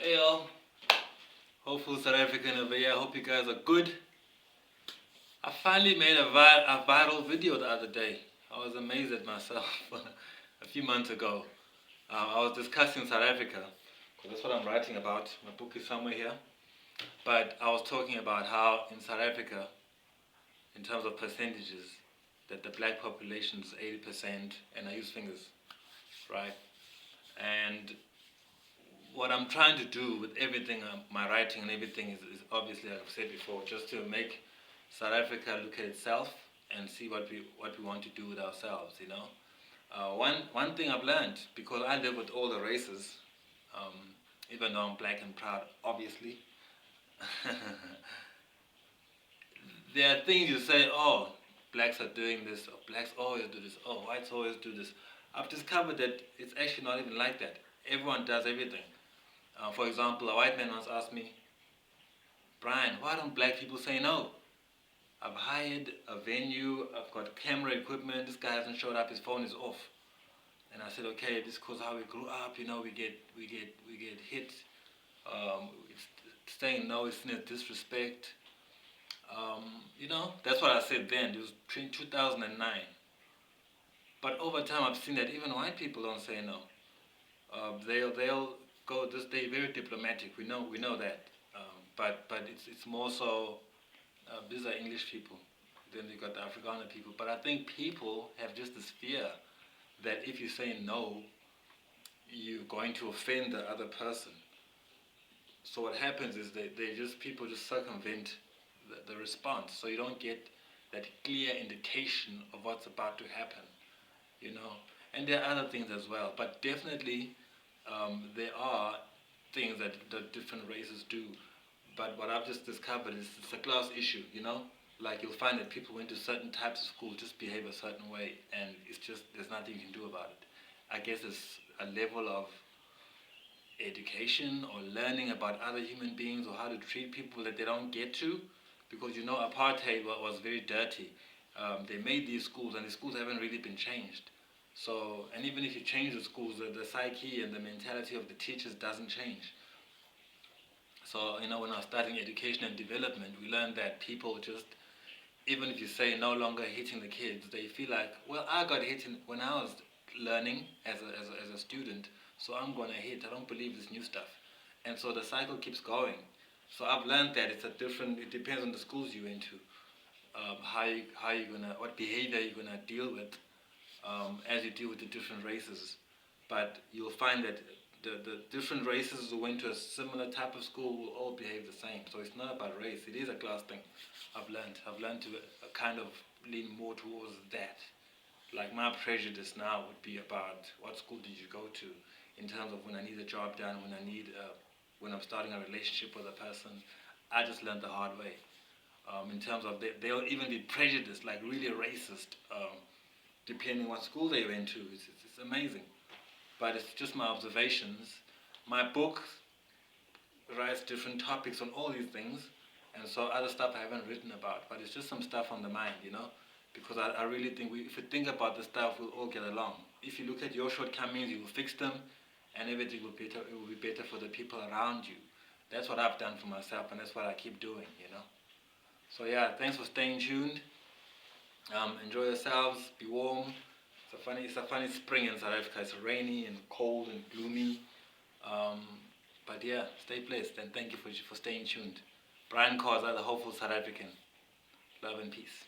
Hey all, hopeful South African over here. I hope you guys are good. I finally made a viral video the other day. I was amazed at myself. A few months ago, I was discussing South Africa, because that's what I'm writing about. My book is somewhere here. But I was talking about how in South Africa, in terms of percentages, that the black population is 80%, and I use fingers, right? And what I'm trying to do with everything, my writing and everything is obviously, like I've said before, just to make South Africa look at itself and see what we want to do with ourselves, you know. One thing I've learned, because I live with all the races, even though I'm black and proud, obviously, there are things you say, oh, blacks are doing this, or blacks always do this, oh, whites always do this. I've discovered that it's actually not even like that. Everyone does everything. For example, a white man once asked me, Brian, why don't black people say no? I've hired a venue, I've got camera equipment, this guy hasn't showed up, his phone is off. And I said, okay, this is because how we grew up, you know, we get hit. Saying no is seen as disrespect. You know, that's what I said then. It was 2009. But over time, I've seen that even white people don't say no. They'll go this day very diplomatic. We know that. But it's more so. These are English people. Then you got the Afrikaner people. But I think people have just this fear that if you say no, you're going to offend the other person. So what happens is people just circumvent the response. So you don't get that clear indication of what's about to happen, you know. And there are other things as well. But definitely there are things that the different races do. But what I've just discovered is it's a class issue, you know. Like you'll find that people went to certain types of schools just behave a certain way, and it's just there's nothing you can do about it. I guess it's a level of education or learning about other human beings or how to treat people that they don't get to, because you know apartheid was very dirty. They made these schools, and the schools haven't really been changed. So, and even if you change the schools, the psyche and the mentality of the teachers doesn't change. So, you know, when I was studying education and development, we learned that people just, even if you say no longer hitting the kids, they feel like, well, I got hit when I was learning as a student, so I'm going to hit. I don't believe this new stuff. And so the cycle keeps going. So I've learned that it depends on the schools you went to, what behavior you're going to deal with as you deal with the different races. But you'll find that the different races who went to a similar type of school will all behave the same. So it's not about race. It is a class thing. I've learned to kind of lean more towards that. Like my prejudice now would be about what school did you go to, in terms of when I need a job done, when I'm starting a relationship with a person. I just learned the hard way. In terms of they'll even be prejudiced, like really racist, depending what school they went to. It's amazing. But it's just my observations. My book writes different topics on all these things, and so other stuff I haven't written about. But it's just some stuff on the mind, you know, because I really think if we think about the stuff, we'll all get along. If you look at your shortcomings, you will fix them, and everything will be better. It will be better for the people around you. That's what I've done for myself, and that's what I keep doing, you know. So yeah, thanks for staying tuned. Enjoy yourselves. Be warm. It's a funny spring in South Africa. It's rainy and cold and gloomy. But yeah, stay blessed, and thank you for staying tuned. Brian Khoza, the hopeful South African. Love and peace.